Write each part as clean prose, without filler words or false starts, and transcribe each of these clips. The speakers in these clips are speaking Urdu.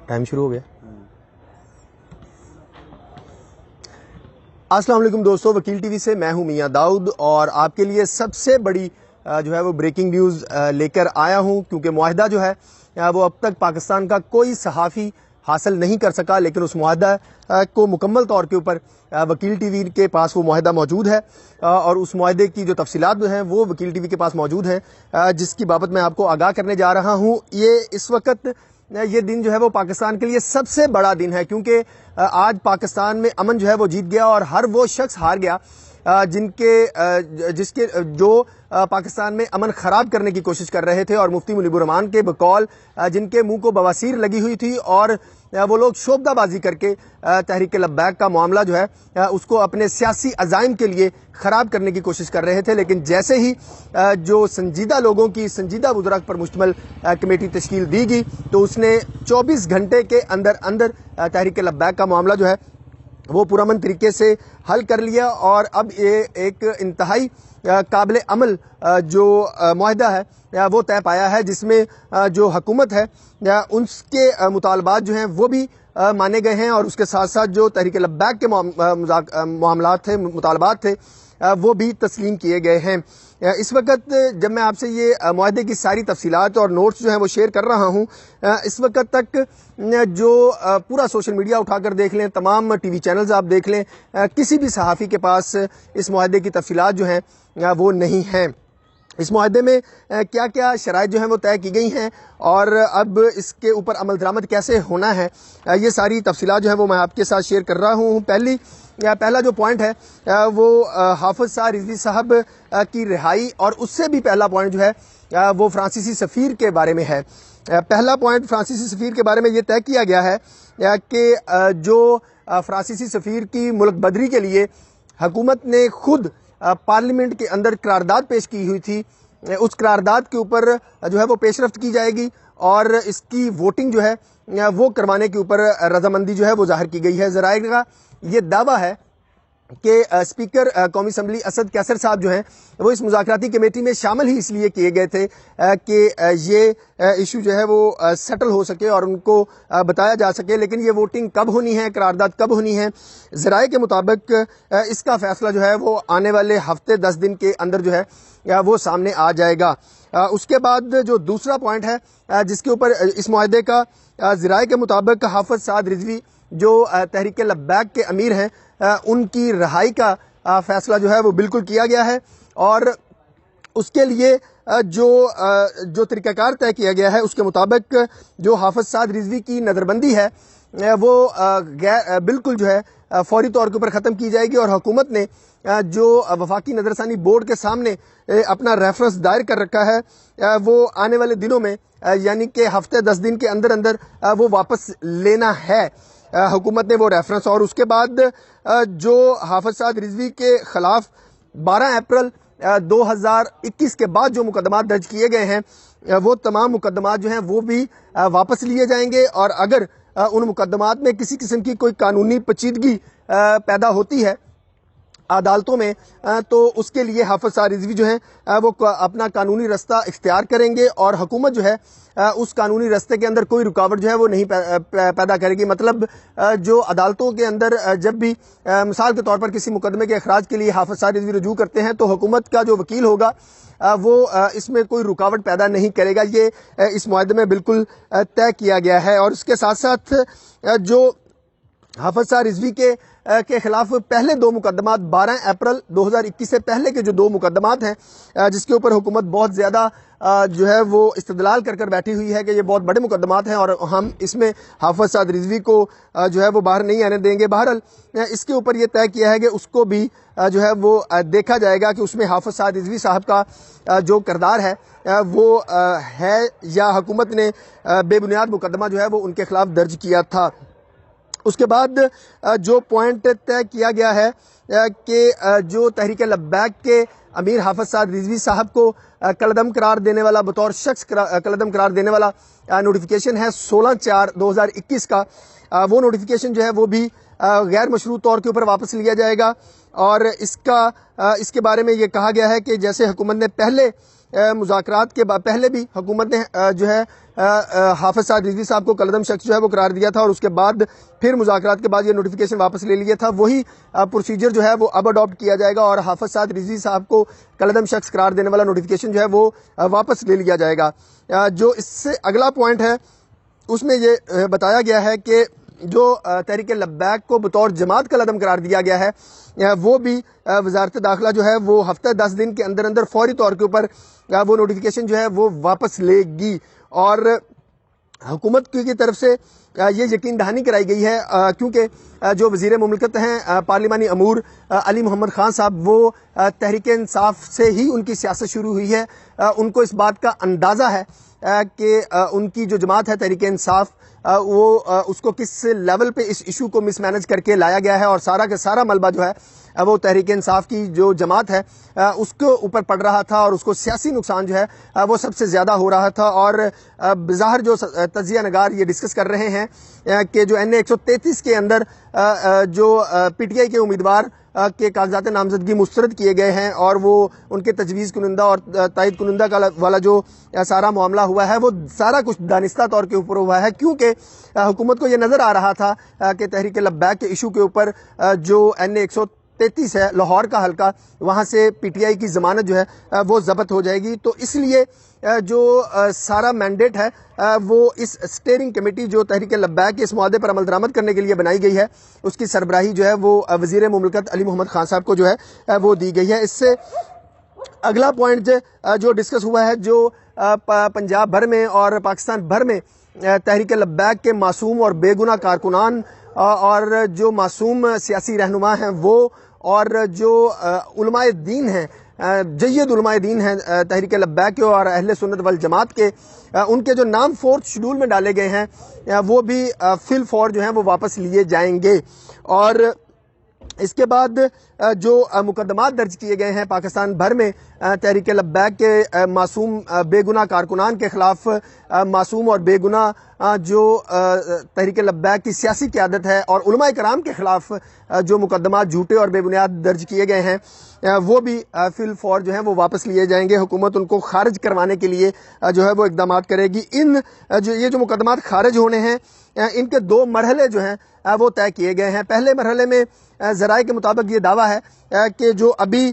ٹائم شروع ہو گیا. السلام علیکم دوستو، وکیل ٹی وی سے میں ہوں میاں داؤد اور آپ کے لیے سب سے بڑی جو ہے وہ بریکنگ نیوز لے کر آیا ہوں، کیونکہ معاہدہ جو ہے وہ اب تک پاکستان کا کوئی صحافی حاصل نہیں کر سکا، لیکن اس معاہدہ کو مکمل طور کے اوپر وکیل ٹی وی کے پاس وہ معاہدہ موجود ہے اور اس معاہدے کی جو تفصیلات جو ہیں وہ وکیل ٹی وی کے پاس موجود ہیں، جس کی بابت میں آپ کو آگاہ کرنے جا رہا ہوں. اس وقت یہ دن جو ہے وہ پاکستان کے لیے سب سے بڑا دن ہے، کیونکہ آج پاکستان میں امن جو ہے وہ جیت گیا اور ہر وہ شخص ہار گیا جو پاکستان میں امن خراب کرنے کی کوشش کر رہے تھے، اور مفتی منیب الرحمان کے بقول جن کے منہ کو بواسیر لگی ہوئی تھی اور وہ لوگ شعبدہ بازی کر کے تحریک لبیک کا معاملہ جو ہے اس کو اپنے سیاسی عزائم کے لیے خراب کرنے کی کوشش کر رہے تھے. لیکن جیسے ہی جو سنجیدہ لوگوں کی سنجیدہ بزرگ پر مشتمل کمیٹی تشکیل دی گئی تو اس نے 24 گھنٹے کے اندر اندر تحریک لبیک کا معاملہ جو ہے وہ پرامن طریقے سے حل کر لیا، اور اب یہ ایک انتہائی قابل عمل جو معاہدہ ہے وہ طے پایا ہے، جس میں جو حکومت ہے اس کے مطالبات جو ہیں وہ بھی مانے گئے ہیں، اور اس کے ساتھ ساتھ جو تحریک لبیک کے معاملات تھے، مطالبات تھے، وہ بھی تسلیم کیے گئے ہیں. اس وقت جب میں آپ سے یہ معاہدے کی ساری تفصیلات اور نوٹس جو ہیں وہ شیئر کر رہا ہوں، اس وقت تک جو پورا سوشل میڈیا اٹھا کر دیکھ لیں، تمام ٹی وی چینلز آپ دیکھ لیں، کسی بھی صحافی کے پاس اس معاہدے کی تفصیلات جو ہیں وہ نہیں ہیں. اس معاہدے میں کیا کیا شرائط جو ہیں وہ طے کی گئی ہیں اور اب اس کے اوپر عمل درآمد کیسے ہونا ہے، یہ ساری تفصیلات جو ہیں وہ میں آپ کے ساتھ شیئر کر رہا ہوں. پہلا جو پوائنٹ ہے وہ حافظ صاحب رضوی صاحب کی رہائی، اور اس سے بھی پہلا پوائنٹ جو ہے وہ فرانسیسی سفیر کے بارے میں ہے. پہلا پوائنٹ فرانسیسی سفیر کے بارے میں یہ طے کیا گیا ہے کہ جو فرانسیسی سفیر کی ملک بدری کے لیے حکومت نے خود پارلیمنٹ کے اندر قرارداد پیش کی ہوئی تھی، اس قرارداد کے اوپر جو ہے وہ پیش رفت کی جائے گی، اور اس کی ووٹنگ جو ہے وہ کروانے کے اوپر رضامندی جو ہے وہ ظاہر کی گئی ہے. ذرائع کا یہ دعویٰ ہے کہ اسپیکر قومی اسمبلی اسد کیسر صاحب جو ہیں وہ اس مذاکراتی کمیٹی میں شامل ہی اس لیے کیے گئے تھے کہ یہ ایشو جو ہے وہ سیٹل ہو سکے اور ان کو بتایا جا سکے. لیکن یہ ووٹنگ کب ہونی ہے، قرارداد کب ہونی ہے، ذرائع کے مطابق اس کا فیصلہ جو ہے وہ آنے والے ہفتے 10 دن کے اندر جو ہے وہ سامنے آ جائے گا. اس کے بعد جو دوسرا پوائنٹ ہے جس کے اوپر اس معاہدے کا ذرائع کے مطابق حافظ سعد رضوی جو تحریک لبیک کے امیر ہیں ان کی رہائی کا فیصلہ جو ہے وہ بالکل کیا گیا ہے، اور اس کے لیے جو طریقہ کار طے کیا گیا ہے اس کے مطابق جو حافظ سعد رضوی کی نظر بندی ہے وہ بالکل جو ہے فوری طور کے اوپر ختم کی جائے گی، اور حکومت نے جو وفاقی نظر ثانی بورڈ کے سامنے اپنا ریفرنس دائر کر رکھا ہے وہ آنے والے دنوں میں یعنی کہ ہفتے 10 دن کے اندر اندر وہ واپس لینا ہے حکومت نے وہ ریفرنس. اور اس کے بعد جو حافظ سعد رضوی کے خلاف 12 اپریل 2021 کے بعد جو مقدمات درج کیے گئے ہیں وہ تمام مقدمات جو ہیں وہ بھی واپس لیے جائیں گے، اور اگر ان مقدمات میں کسی قسم کی کوئی قانونی پیچیدگی پیدا ہوتی ہے عدالتوں میں تو اس کے لیے حافظ سعد رضوی جو ہیں وہ اپنا قانونی رستہ اختیار کریں گے، اور حکومت جو ہے اس قانونی رستے کے اندر کوئی رکاوٹ جو ہے وہ نہیں پیدا کرے گی. مطلب جو عدالتوں کے اندر جب بھی مثال کے طور پر کسی مقدمے کے اخراج کے لیے حافظ سعد رضوی رجوع کرتے ہیں تو حکومت کا جو وکیل ہوگا وہ اس میں کوئی رکاوٹ پیدا نہیں کرے گا. یہ اس معاہدے میں بالکل طے کیا گیا ہے. اور اس کے ساتھ ساتھ جو حافظ سعد رضوی کے خلاف پہلے 2 مقدمات 12 اپریل 2021 سے پہلے کے جو 2 مقدمات ہیں جس کے اوپر حکومت بہت زیادہ جو ہے وہ استدلال کر بیٹھی ہوئی ہے کہ یہ بہت بڑے مقدمات ہیں اور ہم اس میں حافظ سعد رضوی کو جو ہے وہ باہر نہیں آنے دیں گے. بہرحال اس کے اوپر یہ طے کیا ہے کہ اس کو بھی جو ہے وہ دیکھا جائے گا کہ اس میں حافظ سعد رضوی صاحب کا جو کردار ہے وہ ہے یا حکومت نے بے بنیاد مقدمہ جو ہے وہ ان کے خلاف درج کیا تھا. اس کے بعد جو پوائنٹ طے کیا گیا ہے کہ جو تحریک لبیک کے امیر حافظ سعد رضوی صاحب کو کالعدم قرار دینے والا بطور شخص کالعدم قرار دینے والا نوٹیفیکیشن ہے 16/4/2021 کا، وہ نوٹیفیکیشن جو ہے وہ بھی غیر مشروط طور کے اوپر واپس لیا جائے گا. اور اس کے بارے میں یہ کہا گیا ہے کہ جیسے حکومت نے پہلے مذاکرات کے پہلے بھی حکومت نے جو ہے حافظ سعد رضوی صاحب کو کلعدم شخص جو ہے وہ قرار دیا تھا، اور اس کے بعد پھر مذاکرات کے بعد یہ نوٹیفیکیشن واپس لے لیا تھا. وہی پروسیجر جو ہے وہ اب اڈاپٹ کیا جائے گا اور حافظ سعد رضوی صاحب کو کلعدم شخص قرار دینے والا نوٹیفیکیشن جو ہے وہ واپس لے لیا جائے گا. جو اس سے اگلا پوائنٹ ہے اس میں یہ بتایا گیا ہے کہ جو تحریک لبیک کو بطور جماعت کلعدم قرار دیا گیا ہے وہ بھی وزارت داخلہ جو ہے وہ ہفتہ 10 دن کے اندر اندر فوری طور کے اوپر وہ نوٹیفیکیشن جو ہے وہ واپس لے گی. اور حکومت کی طرف سے یہ یقین دہانی کرائی گئی ہے کیونکہ جو وزیر مملکت ہیں پارلیمانی امور علی محمد خان صاحب، وہ تحریک انصاف سے ہی ان کی سیاست شروع ہوئی ہے. ان کو اس بات کا اندازہ ہے کہ ان کی جو جماعت ہے تحریک انصاف وہ اس کو کس لیول پہ اس ایشو کو مس مینج کر کے لایا گیا ہے، اور سارا کا سارا ملبہ جو ہے وہ تحریک انصاف کی جو جماعت ہے اس کے اوپر پڑ رہا تھا، اور اس کو سیاسی نقصان جو ہے وہ سب سے زیادہ ہو رہا تھا. اور بظاہر جو تجزیہ نگار یہ ڈسکس کر رہے ہیں کہ جو NA 133 کے اندر جو PTI کے امیدوار کے کاغذات نامزدگی مسترد کیے گئے ہیں اور وہ ان کے تجویز کنندہ اور تائید کنندہ کا والا جو سارا معاملہ ہوا ہے وہ سارا کچھ دانستہ طور کے اوپر ہوا ہے، کیونکہ حکومت کو یہ نظر آ رہا تھا کہ تحریک لبیک کے ایشو کے اوپر جو NA 133 ہے لاہور کا حلقہ، وہاں سے PTI کی ضمانت جو ہے وہ ضبط ہو جائے گی. تو اس لیے جو سارا مینڈیٹ ہے وہ اس اسٹیئرنگ کمیٹی جو تحریک لبیک کے اس معاہدے پر عمل درآمد کرنے کے لیے بنائی گئی ہے اس کی سربراہی جو ہے وہ وزیر مملکت علی محمد خان صاحب کو جو ہے وہ دی گئی ہے. اس سے اگلا پوائنٹ جو ڈسکس ہوا ہے جو پنجاب بھر میں اور پاکستان بھر میں تحریک لبیک کے معصوم اور بے گناہ کارکنان اور جو معصوم سیاسی رہنما ہیں وہ اور جو علماء دین ہیں، جید علماء دین ہیں تحریک لبیک کے اور اہل سنت والجماعت کے، ان کے جو نام 4th شیڈول میں ڈالے گئے ہیں وہ بھی فی الفور جو ہیں وہ واپس لیے جائیں گے. اور اس کے بعد جو مقدمات درج کیے گئے ہیں پاکستان بھر میں تحریک لبیک کے معصوم بے گناہ کارکنان کے خلاف، معصوم اور بے گناہ جو تحریک لبیک کی سیاسی قیادت ہے اور علماء کرام کے خلاف جو مقدمات جھوٹے اور بے بنیاد درج کیے گئے ہیں وہ بھی فی الفور جو ہیں وہ واپس لیے جائیں گے. حکومت ان کو خارج کروانے کے لیے جو ہے وہ اقدامات کرے گی. یہ جو مقدمات خارج ہونے ہیں ان کے 2 مرحلے جو ہیں وہ طے کیے گئے ہیں. پہلے مرحلے میں ذرائع کے مطابق یہ دعویٰ ہے کہ جو ابھی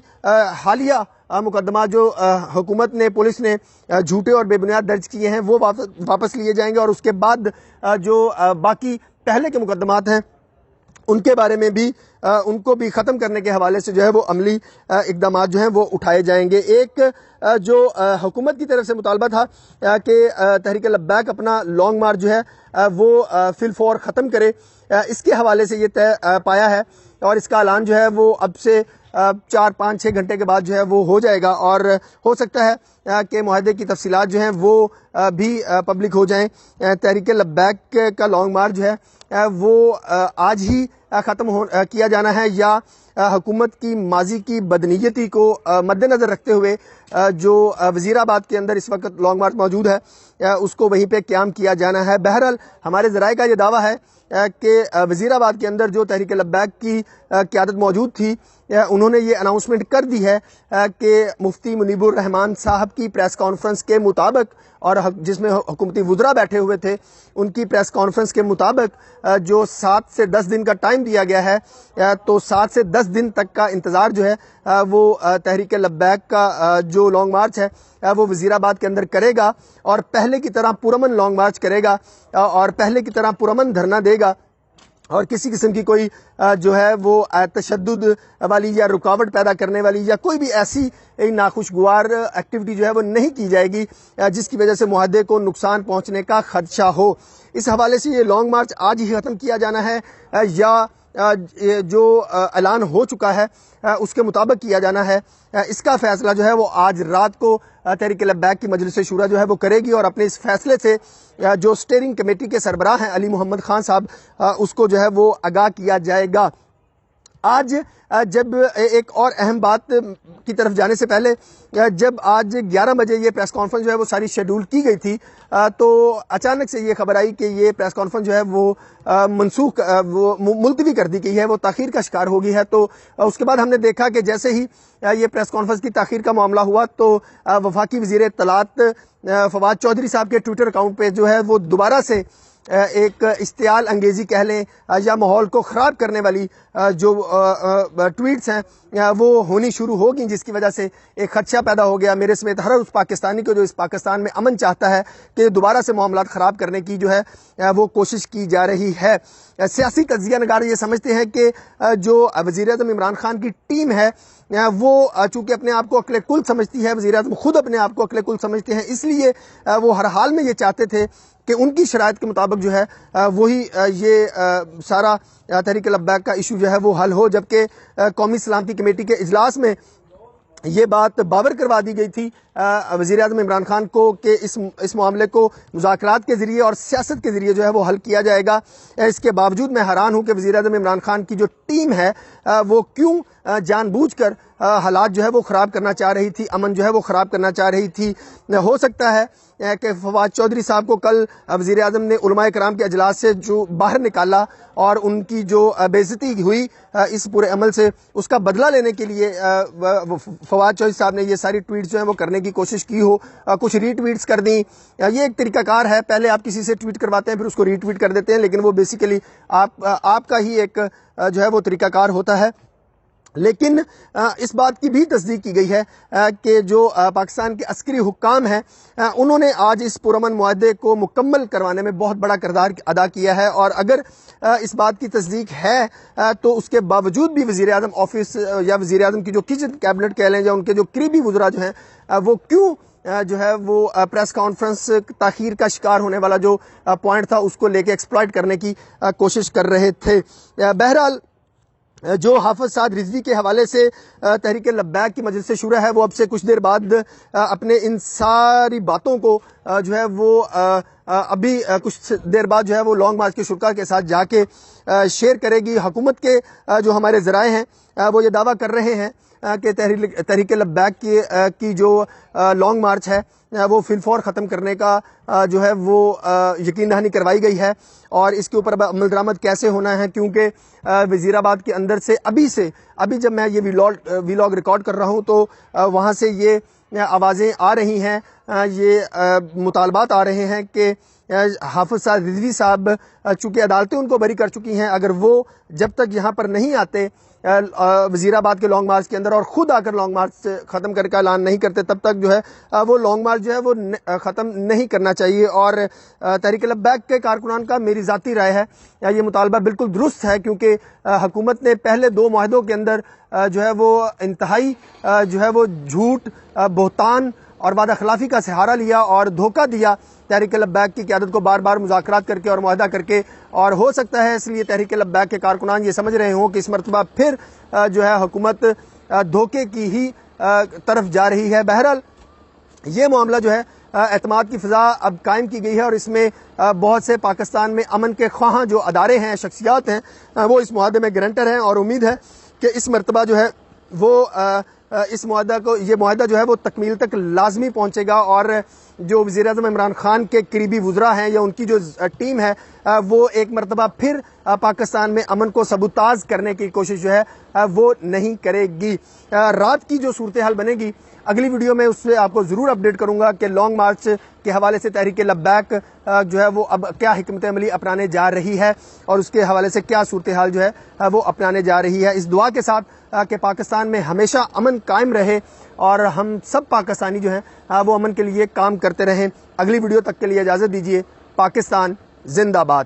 حالیہ مقدمات جو حکومت نے، پولیس نے جھوٹے اور بے بنیاد درج کیے ہیں وہ واپس لیے جائیں گے، اور اس کے بعد جو باقی پہلے کے مقدمات ہیں ان کے بارے میں بھی ان کو بھی ختم کرنے کے حوالے سے جو ہے وہ عملی اقدامات جو ہیں وہ اٹھائے جائیں گے. ایک جو حکومت کی طرف سے مطالبہ تھا کہ تحریک لبیک اپنا لانگ مارچ جو ہے وہ فی الفور ختم کرے، اس کے حوالے سے یہ طے پایا ہے اور اس کا اعلان جو ہے وہ اب سے 4-5-6 گھنٹے کے بعد جو ہے وہ ہو جائے گا، اور ہو سکتا ہے کہ معاہدے کی تفصیلات جو ہیں وہ بھی پبلک ہو جائیں. تحریک لبیک کا لانگ مارچ جو ہے وہ آج ہی ختم کیا جانا ہے، یا حکومت کی ماضی کی بدنیتی کو مد نظر رکھتے ہوئے جو وزیر آباد کے اندر اس وقت لانگ مارچ موجود ہے اس کو وہیں پہ قیام کیا جانا ہے. بہرحال ہمارے ذرائع کا یہ دعویٰ ہے کہ وزیر آباد کے اندر جو تحریک لبیک کی قیادت موجود تھی انہوں نے یہ اناؤنسمنٹ کر دی ہے کہ مفتی منیب الرحمان صاحب کی پریس کانفرنس کے مطابق، اور جس میں حکومتی وزراء بیٹھے ہوئے تھے، ان کی پریس کانفرنس کے مطابق جو 7 سے 10 دن کا ٹائم دیا گیا ہے تو 7 سے 10 دن تک کا انتظار جو ہے وہ تحریک لبیک کا جو لانگ مارچ ہے وہ وزیر آباد کے اندر کرے گا، اور پہلے کی طرح پرامن لانگ مارچ کرے گا اور پہلے کی طرح پرامن دھرنا دے گا، اور کسی قسم کی کوئی جو ہے وہ تشدد والی یا رکاوٹ پیدا کرنے والی یا کوئی بھی ایسی ناخوشگوار ایکٹیویٹی جو ہے وہ نہیں کی جائے گی جس کی وجہ سے معاہدے کو نقصان پہنچنے کا خدشہ ہو. اس حوالے سے یہ لانگ مارچ آج ہی ختم کیا جانا ہے یا جو اعلان ہو چکا ہے اس کے مطابق کیا جانا ہے. اس کا فیصلہ جو ہے وہ آج رات کو تحریک لبیک کی مجلس شورا جو ہے وہ کرے گی، اور اپنے اس فیصلے سے جو اسٹیئرنگ کمیٹی کے سربراہ ہیں علی محمد خان صاحب اس کو جو ہے وہ آگاہ کیا جائے گا. آج جب ایک اور اہم بات کی طرف جانے سے پہلے جب آج 11 بجے یہ پریس کانفرنس جو ہے وہ ساری شیڈول کی گئی تھی تو اچانک سے یہ خبر آئی کہ یہ پریس کانفرنس جو ہے وہ منسوخ وہ ملتوی کر دی گئی ہے، وہ تاخیر کا شکار ہو گئی ہے۔ تو اس کے بعد ہم نے دیکھا کہ جیسے ہی یہ پریس کانفرنس کی تاخیر کا معاملہ ہوا تو وفاقی وزیر اطلاعات فواد چودھری صاحب کے ٹویٹر اکاؤنٹ پہ جو ہے وہ دوبارہ سے ایک اشتعال انگیزی کہہ لیں یا ماحول کو خراب کرنے والی جو ٹویٹس ہیں وہ ہونی شروع ہو گئیں، جس کی وجہ سے ایک خدشہ پیدا ہو گیا میرے سمیت ہر اس پاکستانی کو جو اس پاکستان میں امن چاہتا ہے کہ دوبارہ سے معاملات خراب کرنے کی جو ہے وہ کوشش کی جا رہی ہے۔ سیاسی تجزیہ نگار یہ سمجھتے ہیں کہ جو وزیر اعظم عمران خان کی ٹیم ہے وہ چونکہ اپنے آپ کو عقل کل سمجھتی ہے، وزیر اعظم خود اپنے آپ کو عقل کل سمجھتے ہیں، اس لیے وہ ہر حال میں یہ چاہتے تھے کہ ان کی شرائط کے مطابق جو ہے وہی یہ سارا تحریک لبیک کا ایشو جو ہے وہ حل ہو، جبکہ قومی سلامتی کمیٹی کے اجلاس میں یہ بات باور کروا دی گئی تھی وزیر اعظم عمران خان کو کہ اس معاملے کو مذاکرات کے ذریعے اور سیاست کے ذریعے جو ہے وہ حل کیا جائے گا۔ اس کے باوجود میں حیران ہوں کہ وزیر اعظم عمران خان کی جو ٹیم ہے وہ کیوں جان بوجھ کر حالات جو ہے وہ خراب کرنا چاہ رہی تھی، امن جو ہے وہ خراب کرنا چاہ رہی تھی۔ ہو سکتا ہے کہ فواد چودھری صاحب کو کل وزیر اعظم نے علماء کرام کے اجلاس سے جو باہر نکالا اور ان کی جو بے عزتی ہوئی اس پورے عمل سے، اس کا بدلہ لینے کے لیے فواد چودھری صاحب نے یہ ساری ٹویٹس جو ہیں وہ کرنے کی کوشش کی ہو، کچھ ری ٹویٹس کر دیں۔ یہ ایک طریقہ کار ہے، پہلے آپ کسی سے ٹویٹ کرواتے ہیں پھر اس کو ری ٹویٹ کر دیتے ہیں، لیکن وہ بیسیکلی آپ کا ہی ایک جو ہے وہ طریقہ کار ہوتا ہے۔ لیکن اس بات کی بھی تصدیق کی گئی ہے کہ جو پاکستان کے عسکری حکام ہیں انہوں نے آج اس پرامن معاہدے کو مکمل کروانے میں بہت بڑا کردار ادا کیا ہے، اور اگر اس بات کی تصدیق ہے تو اس کے باوجود بھی وزیر اعظم آفس یا وزیر اعظم کی جو کچن کیبنٹ کہہ لیں یا ان کے جو قریبی وزراء جو ہیں وہ کیوں جو ہے وہ پریس کانفرنس تاخیر کا شکار ہونے والا جو پوائنٹ تھا اس کو لے کے ایکسپلائٹ کرنے کی کوشش کر رہے تھے۔ بہرحال جو حافظ سعد رضوی کے حوالے سے تحریک لبیک کی مجلس شورا ہے وہ اب سے کچھ دیر بعد اپنے ان ساری باتوں کو جو ہے وہ ابھی کچھ دیر بعد جو ہے وہ لانگ مارچ کے شرکا کے ساتھ جا کے شیئر کرے گی۔ حکومت کے جو ہمارے ذرائع ہیں وہ یہ دعویٰ کر رہے ہیں کہ تحریک لبیک کی جو لانگ مارچ ہے وہ فی الفور ختم کرنے کا جو ہے وہ یقین دہانی کروائی گئی ہے، اور اس کے اوپر عمل درآمد کیسے ہونا ہے، کیونکہ وزیر آباد کے اندر سے ابھی جب میں یہ ویلاگ ریکارڈ کر رہا ہوں تو وہاں سے یہ آوازیں آ رہی ہیں، یہ مطالبات آ رہے ہیں کہ حافظ سعد رضوی صاحب چونکہ عدالتیں ان کو بری کر چکی ہیں، اگر وہ جب تک یہاں پر نہیں آتے وزیر آباد کے لانگ مارچ کے اندر اور خود آ کر لانگ مارچ ختم کر کے اعلان نہیں کرتے، تب تک جو ہے وہ لانگ مارچ جو ہے وہ ختم نہیں کرنا چاہیے۔ اور تحریک لبیک کے کارکنان کا میری ذاتی رائے ہے یہ مطالبہ بالکل درست ہے، کیونکہ حکومت نے پہلے 2 معاہدوں کے اندر جو ہے وہ انتہائی جو ہے وہ جھوٹ، بہتان اور وعدہ خلافی کا سہارا لیا اور دھوکہ دیا تحریک لبیک کی قیادت کو بار بار مذاکرات کر کے اور معاہدہ کر کے، اور ہو سکتا ہے اس لیے تحریک لبیک کے کارکنان یہ سمجھ رہے ہوں کہ اس مرتبہ پھر جو ہے حکومت دھوکے کی ہی طرف جا رہی ہے۔ بہرحال یہ معاملہ جو ہے اعتماد کی فضا اب قائم کی گئی ہے، اور اس میں بہت سے پاکستان میں امن کے خواہاں جو ادارے ہیں، شخصیات ہیں، وہ اس معاہدے میں گارنٹر ہیں، اور امید ہے کہ اس مرتبہ جو ہے وہ اس یہ معاہدہ جو ہے وہ تکمیل تک لازمی پہنچے گا، اور جو وزیر اعظم عمران خان کے قریبی وزراء ہیں یا ان کی جو ٹیم ہے وہ ایک مرتبہ پھر پاکستان میں امن کو سبوتاز کرنے کی کوشش جو ہے وہ نہیں کرے گی۔ رات کی جو صورتحال بنے گی اگلی ویڈیو میں اس سے آپ کو ضرور اپڈیٹ کروں گا کہ لانگ مارچ کے حوالے سے تحریک لبیک جو ہے وہ اب کیا حکمت عملی اپنانے جا رہی ہے، اور اس کے حوالے سے کیا صورتحال جو ہے وہ اپنانے جا رہی ہے۔ اس دعا کے ساتھ کہ پاکستان میں ہمیشہ امن قائم رہے اور ہم سب پاکستانی جو ہیں وہ امن کے لیے کام کرتے رہیں۔ اگلی ویڈیو تک کے لیے اجازت دیجیے۔ پاکستان زندہ باد۔